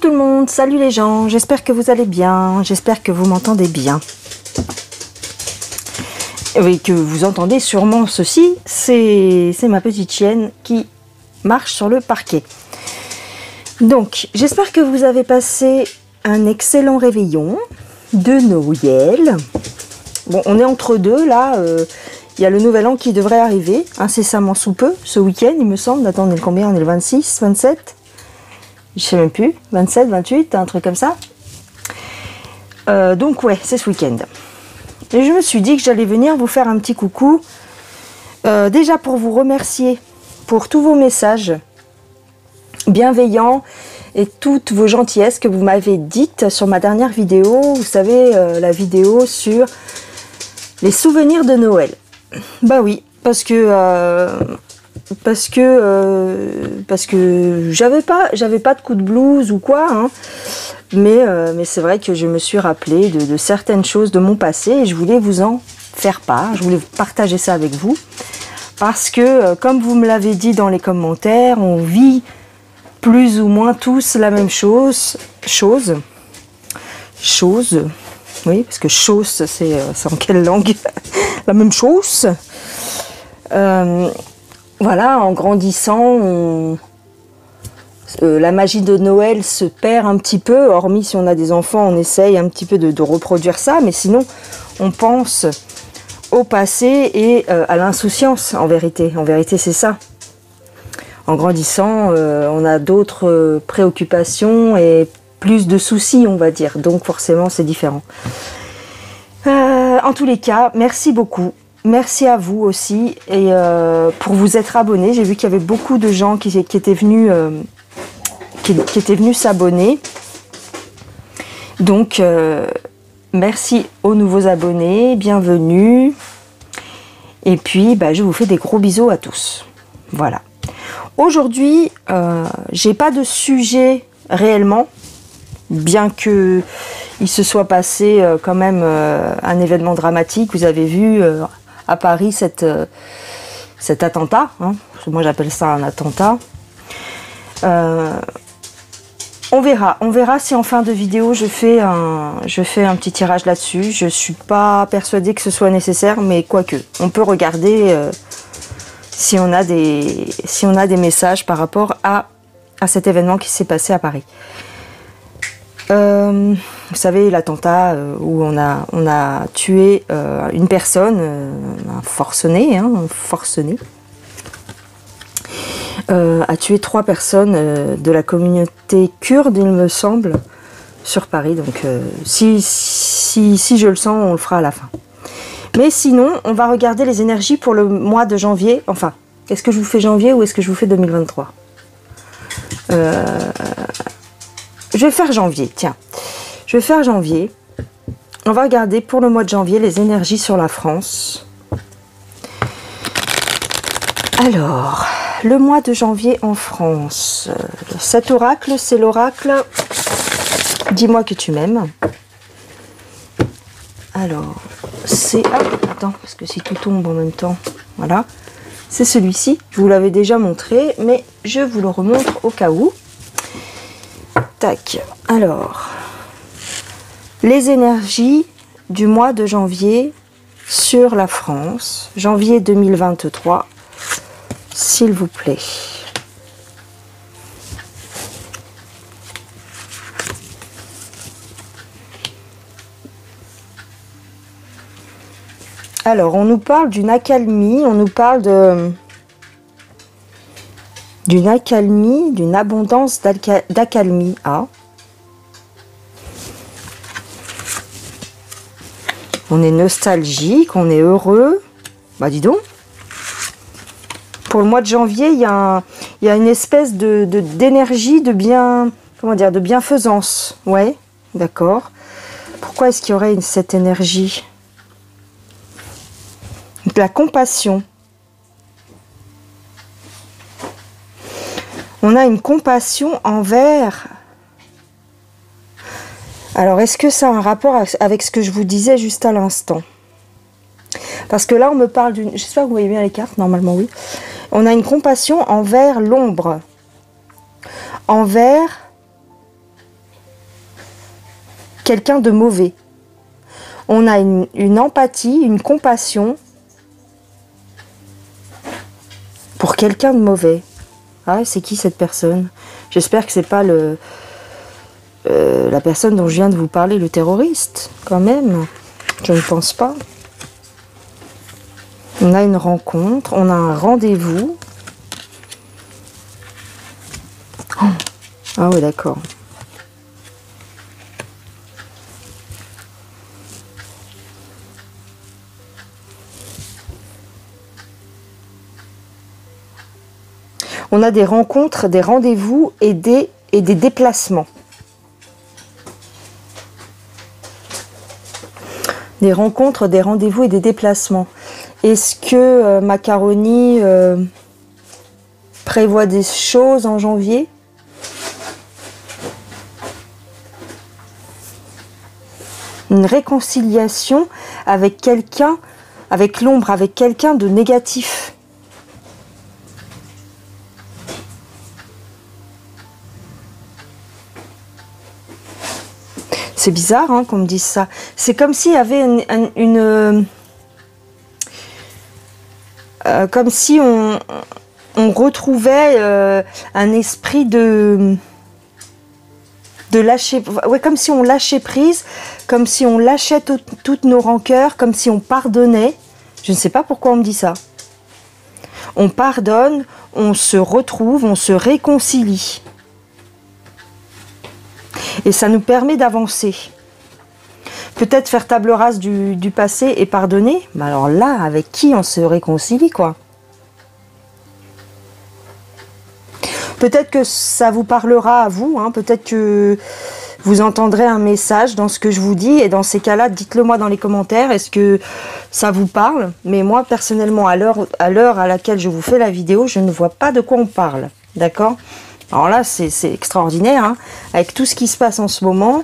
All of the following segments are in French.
tout le monde, salut les gens, j'espère que vous allez bien, j'espère que vous m'entendez bien. Oui, que vous entendez sûrement ceci, c'est ma petite chienne qui marche sur le parquet. Donc, j'espère que vous avez passé un excellent réveillon de Noël. Bon, on est entre deux, là, il y a le nouvel an qui devrait arriver, incessamment sous peu, ce week-end, il me semble. Attends, on est le combien? On est le 26, 27? Je sais même plus, 27, 28, un truc comme ça. Donc ouais, c'est ce week-end. Et je me suis dit que j'allais venir vous faire un petit coucou. Déjà pour vous remercier pour tous vos messages bienveillants et toutes vos gentillesses que vous m'avez dites sur ma dernière vidéo. Vous savez, la vidéo sur les souvenirs de Noël. Bah oui, parce que j'avais pas de coup de blues ou quoi, hein. Mais c'est vrai que je me suis rappelé de certaines choses de mon passé et je voulais vous en faire part, je voulais partager ça avec vous parce que comme vous me l'avez dit dans les commentaires, on vit plus ou moins tous la même chose, oui, parce que chose c'est en quelle langue? La même chose. Voilà, en grandissant, la magie de Noël se perd un petit peu, hormis si on a des enfants, on essaye un petit peu de reproduire ça, mais sinon, on pense au passé et à l'insouciance, en vérité. En vérité, c'est ça. En grandissant, on a d'autres préoccupations et plus de soucis, on va dire. Donc, forcément, c'est différent. En tous les cas, merci beaucoup. Merci à vous aussi et pour vous être abonnés. J'ai vu qu'il y avait beaucoup de gens qui étaient venus s'abonner. Donc, merci aux nouveaux abonnés, bienvenue. Et puis, je vous fais des gros bisous à tous. Voilà. Aujourd'hui, j'ai pas de sujet réellement, bien que il se soit passé quand même un événement dramatique. Vous avez vu à Paris cet attentat, hein, moi j'appelle ça un attentat. On verra si en fin de vidéo je fais un petit tirage là-dessus. Je suis pas persuadée que ce soit nécessaire, mais quoique, on peut regarder si on a des messages par rapport à cet événement qui s'est passé à Paris. Vous savez, l'attentat où on a tué une personne, un forcené, a tué 3 personnes de la communauté kurde, il me semble, sur Paris. Donc, si je le sens, on le fera à la fin. Mais sinon, on va regarder les énergies pour le mois de janvier. Enfin, est-ce que je vous fais janvier ou est-ce que je vous fais 2023 ? Je vais faire janvier, tiens. Je vais faire janvier. On va regarder pour le mois de janvier les énergies sur la France. Alors, le mois de janvier en France. Cet oracle, c'est l'oracle « Dis-moi que tu m'aimes ». Alors, c'est... Ah, attends, parce que si tout tombe en même temps, voilà. C'est celui-ci. Je vous l'avais déjà montré, mais je vous le remontre au cas où. Tac. Alors, les énergies du mois de janvier sur la France. Janvier 2023, s'il vous plaît. Alors, on nous parle d'une accalmie, on nous parle d'une accalmie, d'une abondance d'accalmie. Ah. On est nostalgique, on est heureux. Bah dis donc. Pour le mois de janvier, il y a une espèce d'énergie, de bien, comment dire, de bienfaisance. Ouais, d'accord. Pourquoi est-ce qu'il y aurait cette énergie ? De la compassion. On a une compassion envers... Alors, est-ce que ça a un rapport avec ce que je vous disais juste à l'instant? Parce que là, on me parle d'une... J'espère que vous voyez bien les cartes, normalement oui. On a une compassion envers l'ombre. Envers quelqu'un de mauvais. On a une empathie, une compassion pour quelqu'un de mauvais. Ah, c'est qui cette personne? J'espère que c'est pas la personne dont je viens de vous parler, le terroriste, quand même. Je ne pense pas. On a une rencontre, on a un rendez-vous. Oh. Ah oui, d'accord. On a des rencontres, des rendez-vous et des déplacements. Des rencontres, des rendez-vous et des déplacements. Est-ce que Macaroni prévoit des choses en janvier? Une réconciliation avec quelqu'un, avec l'ombre, avec quelqu'un de négatif. C'est bizarre hein, qu'on me dise ça. C'est comme s'il y avait comme si on retrouvait un esprit de lâcher, ouais, comme si on lâchait prise, comme si on lâchait toutes nos rancœurs, comme si on pardonnait. Je ne sais pas pourquoi on me dit ça. On pardonne, on se retrouve, on se réconcilie. Et ça nous permet d'avancer. Peut-être faire table rase du passé et pardonner. Mais alors là, avec qui on se réconcilie, quoi? Peut-être que ça vous parlera à vous. Hein, peut-être que vous entendrez un message dans ce que je vous dis. Et dans ces cas-là, dites-le moi dans les commentaires. Est-ce que ça vous parle? Mais moi, personnellement, à l'heure à laquelle je vous fais la vidéo, je ne vois pas de quoi on parle. D'accord? Alors là, c'est extraordinaire, hein. Avec tout ce qui se passe en ce moment,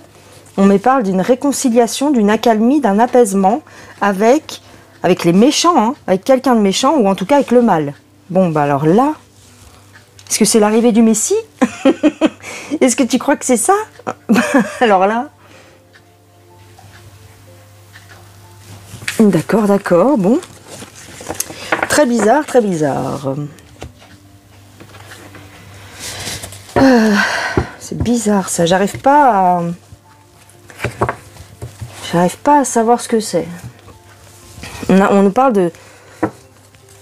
on me parle d'une réconciliation, d'une accalmie, d'un apaisement avec les méchants, hein, avec quelqu'un de méchant, ou en tout cas avec le mal. Bon, bah alors là, est-ce que c'est l'arrivée du Messie? Est-ce que tu crois que c'est ça? Alors là... D'accord, d'accord, bon. Très bizarre, très bizarre. C'est bizarre ça, j'arrive pas à savoir ce que c'est. On nous parle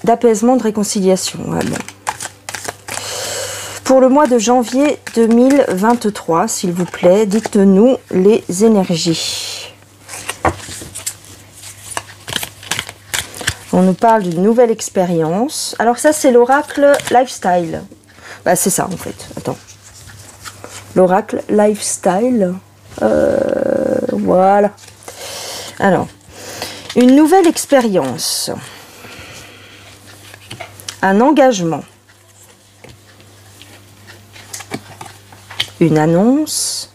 d'apaisement, de réconciliation. Ouais, bon. Pour le mois de janvier 2023, s'il vous plaît, dites-nous les énergies. On nous parle d'une nouvelle expérience. Alors ça, c'est l'oracle lifestyle. Bah, c'est ça en fait. Attends. L'oracle lifestyle. Voilà. Alors, une nouvelle expérience. Un engagement. Une annonce.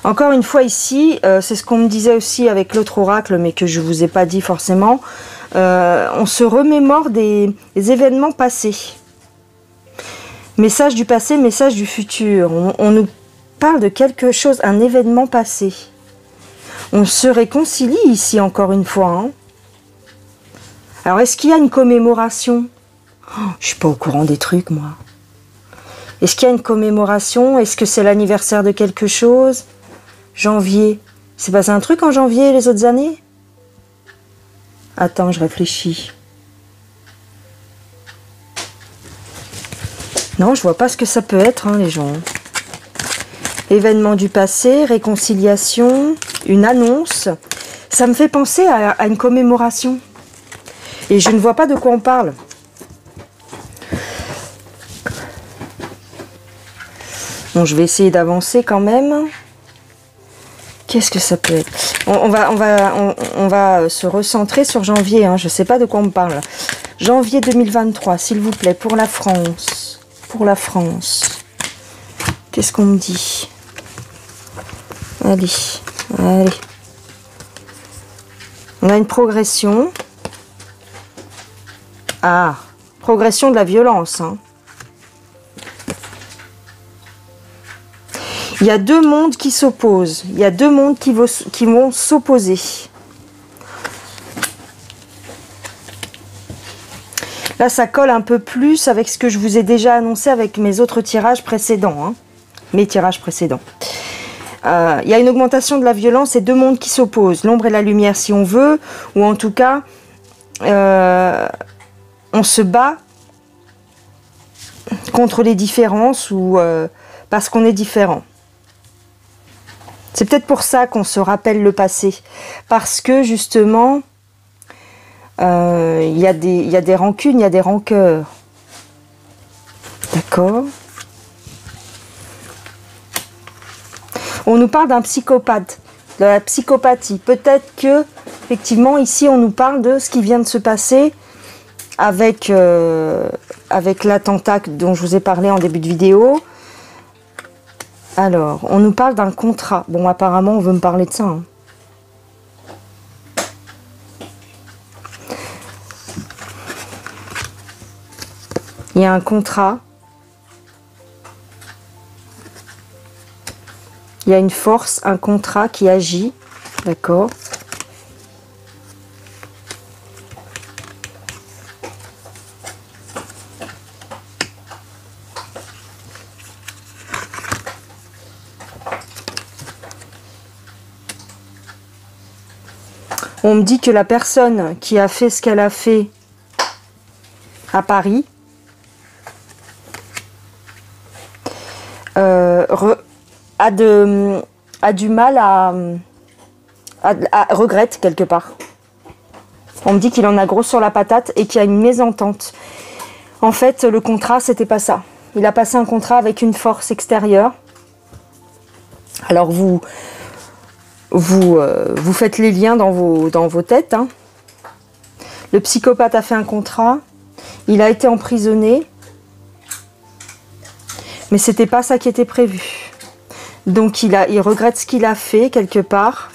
Encore une fois ici, c'est ce qu'on me disait aussi avec l'autre oracle, mais que je ne vous ai pas dit forcément. On se remémore des événements passés. Message du passé, message du futur. On nous parle de quelque chose, un événement passé. On se réconcilie ici encore une fois. Hein. Alors est-ce qu'il y a une commémoration? Je ne suis pas au courant des trucs moi. Est-ce qu'il y a une commémoration? Est-ce que c'est l'anniversaire de quelque chose? Janvier. C'est passé un truc en janvier les autres années? Attends, je réfléchis. Non, je vois pas ce que ça peut être, hein, les gens. Événement du passé, réconciliation, une annonce. Ça me fait penser à une commémoration. Et je ne vois pas de quoi on parle. Bon, je vais essayer d'avancer quand même. Qu'est-ce que ça peut être? On va se recentrer sur janvier. Hein. Je ne sais pas de quoi on me parle. Janvier 2023, s'il vous plaît, pour la France. Pour la France. Qu'est-ce qu'on me dit? Allez, allez. On a une progression. Ah, progression de la violence. Hein. Il y a deux mondes qui s'opposent. Il y a deux mondes qui vont s'opposer. Là, ça colle un peu plus avec ce que je vous ai déjà annoncé avec mes autres tirages précédents. Hein. Mes tirages précédents. Il y a une augmentation de la violence et deux mondes qui s'opposent. L'ombre et la lumière, si on veut. Ou en tout cas, on se bat contre les différences ou parce qu'on est différent. C'est peut-être pour ça qu'on se rappelle le passé. Parce que, justement, il y a des rancunes, il y a des rancœurs. D'accord? On nous parle d'un psychopathe, de la psychopathie. Peut-être que, effectivement, ici, on nous parle de ce qui vient de se passer avec l'attentat dont je vous ai parlé en début de vidéo. Alors, on nous parle d'un contrat. Bon, apparemment, on veut me parler de ça. Hein. Il y a un contrat. Il y a une force, un contrat qui agit. D'accord. On me dit que la personne qui a fait ce qu'elle a fait à Paris a du mal à regrette quelque part. On me dit qu'il en a gros sur la patate et qu'il y a une mésentente. En fait, le contrat, c'était pas ça. Il a passé un contrat avec une force extérieure. Alors vous faites les liens dans vos têtes. Hein. Le psychopathe a fait un contrat. Il a été emprisonné. Mais c'était pas ça qui était prévu. Donc il regrette ce qu'il a fait quelque part.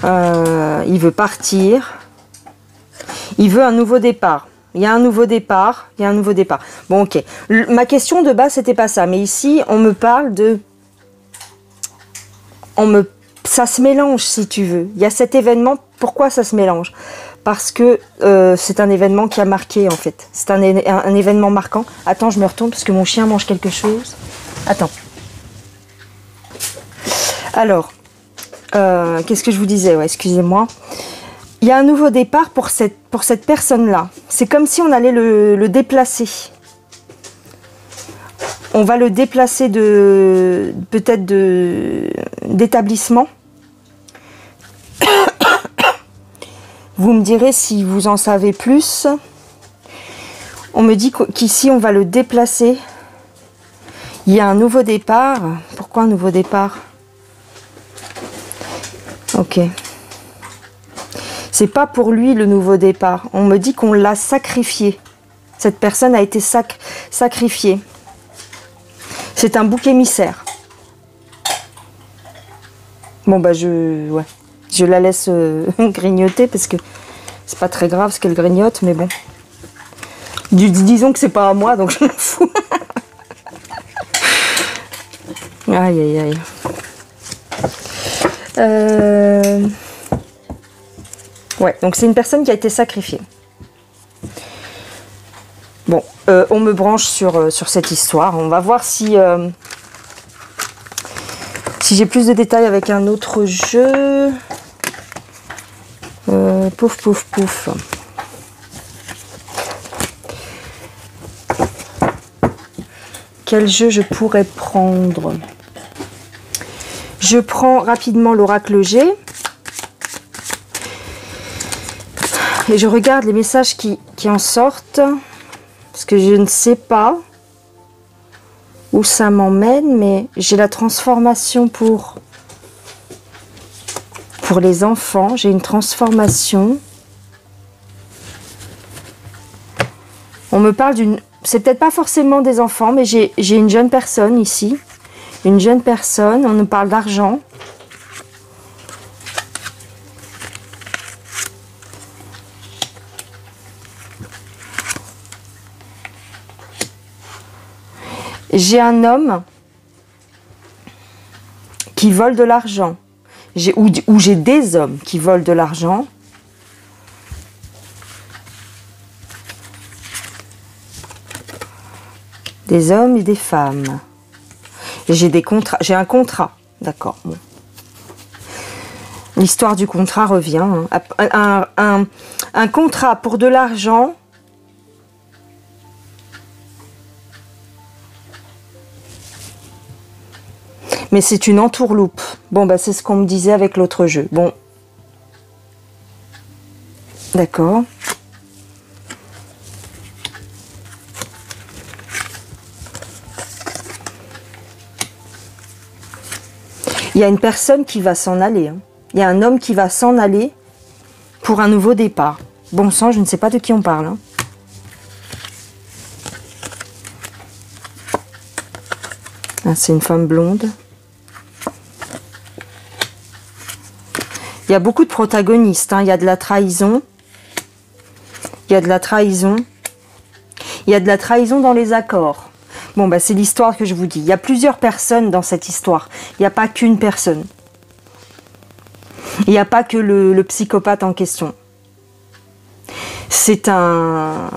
Il veut partir. Il veut un nouveau départ. Il y a un nouveau départ. Il y a un nouveau départ. Bon, ok. Ma question de base, c'était pas ça. Mais ici, on me parle de... Ça se mélange, si tu veux. Il y a cet événement. Pourquoi ça se mélange? Parce que c'est un événement qui a marqué, en fait. C'est un événement marquant. Attends, je me retourne parce que mon chien mange quelque chose. Attends. Alors, qu'est-ce que je vous disais? Ouais, excusez-moi. Il y a un nouveau départ pour cette personne-là. C'est comme si on allait le déplacer. On va le déplacer peut-être d'établissement. Vous me direz si vous en savez plus. On me dit qu'ici, on va le déplacer. Il y a un nouveau départ. Pourquoi un nouveau départ? Ok. C'est pas pour lui le nouveau départ. On me dit qu'on l'a sacrifié. Cette personne a été sacrifiée. C'est un bouc émissaire. Bon bah je la laisse grignoter parce que c'est pas très grave ce qu'elle grignote, mais bon. Disons que c'est pas à moi, donc je m'en fous. Aïe aïe aïe. Ouais, donc c'est une personne qui a été sacrifiée. Bon, on me branche sur cette histoire. On va voir si j'ai plus de détails avec un autre jeu. Pouf, pouf, pouf. Quel jeu je pourrais prendre? Je prends rapidement l'oracle G. Et je regarde les messages qui en sortent. Parce que je ne sais pas où ça m'emmène. Mais j'ai la transformation pour les enfants. J'ai une transformation. On me parle d'une... C'est peut-être pas forcément des enfants, mais j'ai une jeune personne ici. Une jeune personne. On nous parle d'argent. J'ai un homme qui vole de l'argent. Ou j'ai des hommes qui volent de l'argent. Des hommes et des femmes. J'ai des contrats. J'ai un contrat. D'accord. Bon. L'histoire du contrat revient. Hein. Un contrat pour de l'argent. Mais c'est une entourloupe. Bon, bah c'est ce qu'on me disait avec l'autre jeu. Bon. D'accord. Il y a une personne qui va s'en aller. Hein. Il y a un homme qui va s'en aller pour un nouveau départ. Bon sang, je ne sais pas de qui on parle. Hein. Ah, c'est une femme blonde. Il y a beaucoup de protagonistes. Hein. Il y a de la trahison. Il y a de la trahison. Il y a de la trahison dans les accords. Bon, bah, c'est l'histoire que je vous dis. Il y a plusieurs personnes dans cette histoire. Il n'y a pas qu'une personne. Il n'y a pas que le psychopathe en question. C'est un...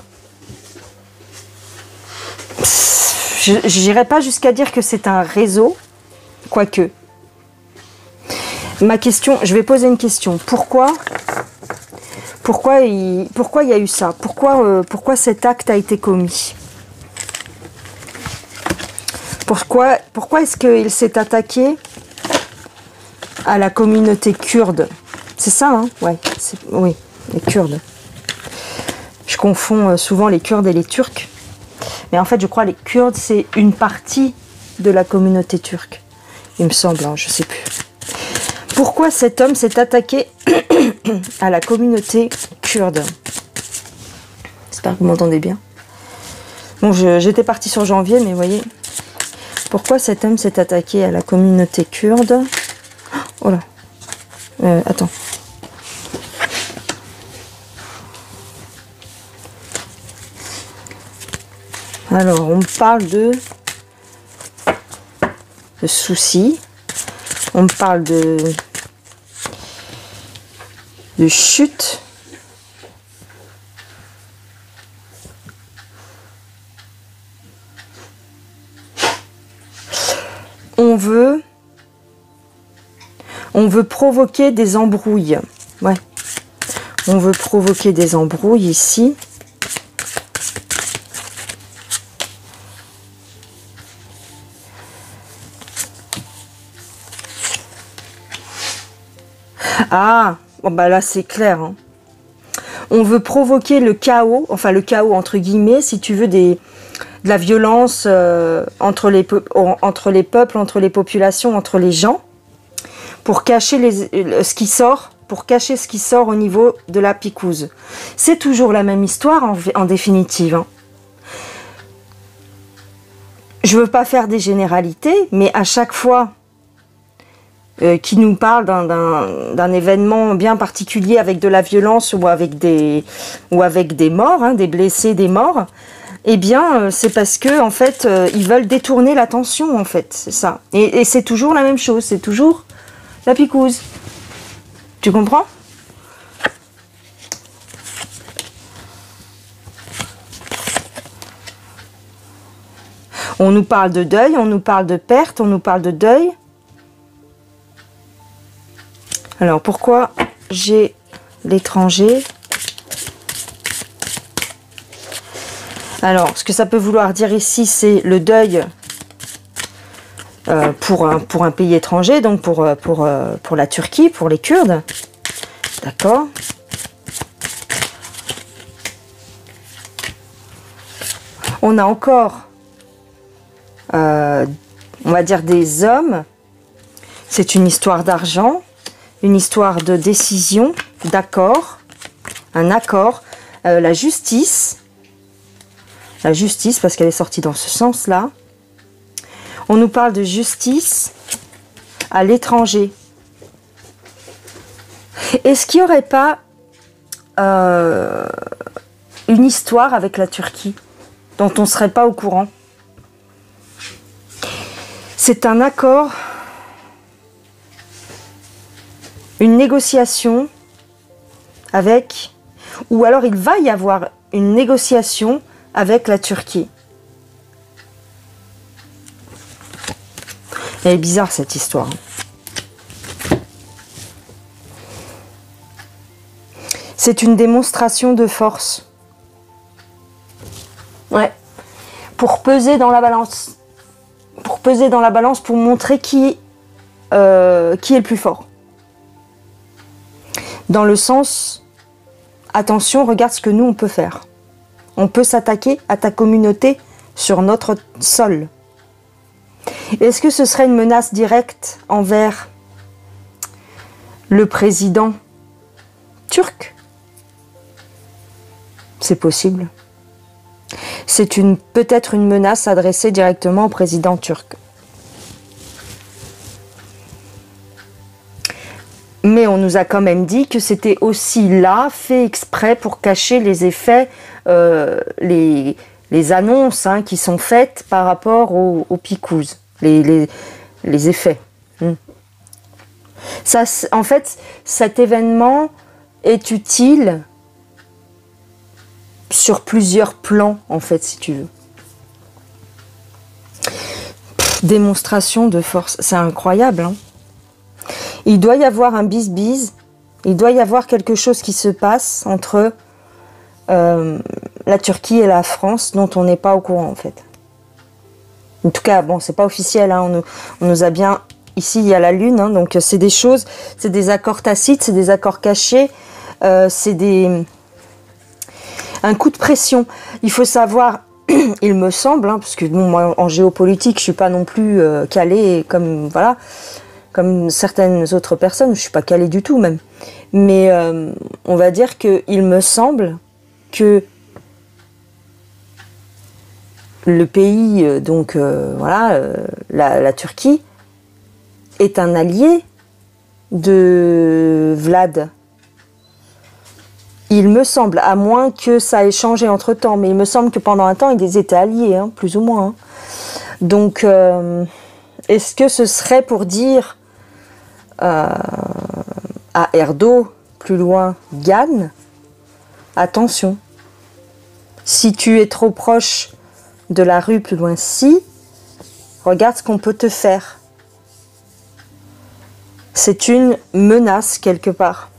Je n'irai pas jusqu'à dire que c'est un réseau, quoique. Ma question, je vais poser une question. Pourquoi il y a eu ça? Pourquoi cet acte a été commis? Pourquoi est-ce qu'il s'est attaqué à la communauté kurde? C'est ça, hein? Ouais, oui, les Kurdes. Je confonds souvent les Kurdes et les Turcs. Mais en fait, je crois que les Kurdes, c'est une partie de la communauté turque. Il me semble, hein, je ne sais plus. Pourquoi cet homme s'est attaqué à la communauté kurde? J'espère que vous m'entendez bien. Bon, j'étais partie sur janvier, mais vous voyez... Pourquoi cet homme s'est attaqué à la communauté kurde? Oh là. Attends. Alors, on me parle de soucis. On me parle de chute. On veut provoquer des embrouilles. Ouais. On veut provoquer des embrouilles ici. Ah, bon bah là c'est clair. Hein. On veut provoquer le chaos, enfin le chaos entre guillemets, si tu veux, de la violence entre les peuples, entre les populations, entre les gens, pour cacher ce qui sort, au niveau de la picouse. C'est toujours la même histoire en définitive. Hein. Je veux pas faire des généralités, mais à chaque fois qui nous parle d'un événement bien particulier avec de la violence ou avec des morts, hein, des blessés, des morts, eh bien, c'est parce que en fait, ils veulent détourner l'attention, en fait, c'est ça. Et c'est toujours la même chose, c'est toujours la picouse. Tu comprends? On nous parle de deuil, on nous parle de perte, on nous parle de deuil. Alors, pourquoi j'ai l'étranger? Alors, ce que ça peut vouloir dire ici, c'est le deuil pour un pays étranger, donc pour la Turquie, pour les Kurdes. D'accord. On a encore, on va dire, des hommes. C'est une histoire d'argent, une histoire de décision, d'accord, un accord, la justice, parce qu'elle est sortie dans ce sens-là. On nous parle de justice à l'étranger. Est-ce qu'il n'y aurait pas une histoire avec la Turquie dont on ne serait pas au courant? C'est un accord, une négociation avec, ou alors il va y avoir une négociation avec la Turquie. Elle est bizarre cette histoire. C'est une démonstration de force. Ouais. Pour peser dans la balance. Pour peser dans la balance, pour montrer qui est le plus fort. Dans le sens, attention, regarde ce que nous on peut faire. On peut s'attaquer à ta communauté sur notre sol. Est-ce que ce serait une menace directe envers le président turc? C'est possible. C'est peut-être une menace adressée directement au président turc. Mais on nous a quand même dit que c'était aussi là, fait exprès pour cacher les effets, les annonces qui sont faites par rapport aux picouzes, les effets. Ça, en fait, cet événement est utile sur plusieurs plans, en fait, si tu veux. Démonstration de force, c'est incroyable, hein. Il doit y avoir un bis-bis, il doit y avoir quelque chose qui se passe entre la Turquie et la France dont on n'est pas au courant, en fait. En tout cas, bon, c'est pas officiel, hein, on nous a bien... Ici, il y a la Lune, hein, donc c'est des choses, c'est des accords tacites, c'est des accords cachés, c'est un coup de pression. Il faut savoir, il me semble, parce que bon, moi, en géopolitique, je suis pas non plus calée comme, voilà, comme certaines autres personnes, je suis pas calée du tout même. Mais on va dire qu'il me semble que le pays, donc voilà, la Turquie, est un allié de Vlad. Il me semble, à moins que ça ait changé entre-temps, mais il me semble que pendant un temps, ils étaient alliés, hein, plus ou moins. Hein. Donc, est-ce que ce serait pour dire à Erdo, plus loin, Gann, attention, si tu es trop proche de la rue plus loin, si, regarde ce qu'on peut te faire. C'est une menace quelque part.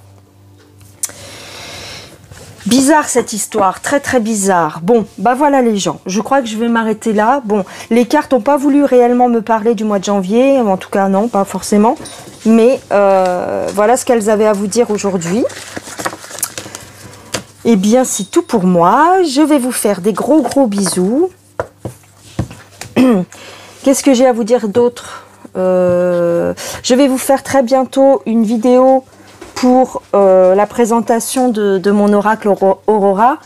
Bizarre cette histoire, très très bizarre. Bon, bah voilà les gens, je crois que je vais m'arrêter là. Bon, les cartes n'ont pas voulu réellement me parler du mois de janvier, en tout cas non, pas forcément. Mais voilà ce qu'elles avaient à vous dire aujourd'hui. Eh bien, c'est tout pour moi. Je vais vous faire des gros gros bisous. Qu'est-ce que j'ai à vous dire d'autre ? Je vais vous faire très bientôt une vidéo pour la présentation de mon oracle Aurora,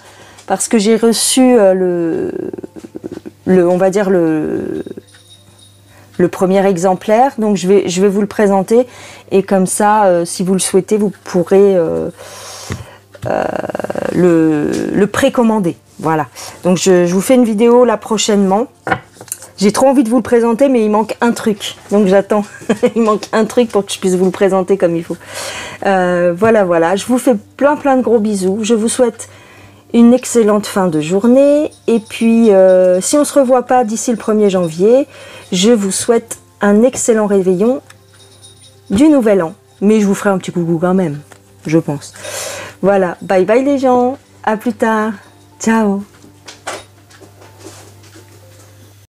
parce que j'ai reçu on va dire le premier exemplaire, donc je vais vous le présenter, et comme ça, si vous le souhaitez, vous pourrez le précommander. Voilà, donc je vous fais une vidéo là prochainement. J'ai trop envie de vous le présenter, mais il manque un truc. Donc j'attends. Il manque un truc pour que je puisse vous le présenter comme il faut. Voilà. Je vous fais plein de gros bisous. Je vous souhaite une excellente fin de journée. Et puis, si on ne se revoit pas d'ici le 1er janvier, je vous souhaite un excellent réveillon du Nouvel An. Mais je vous ferai un petit coucou quand même, je pense. Voilà. Bye bye les gens. À plus tard. Ciao.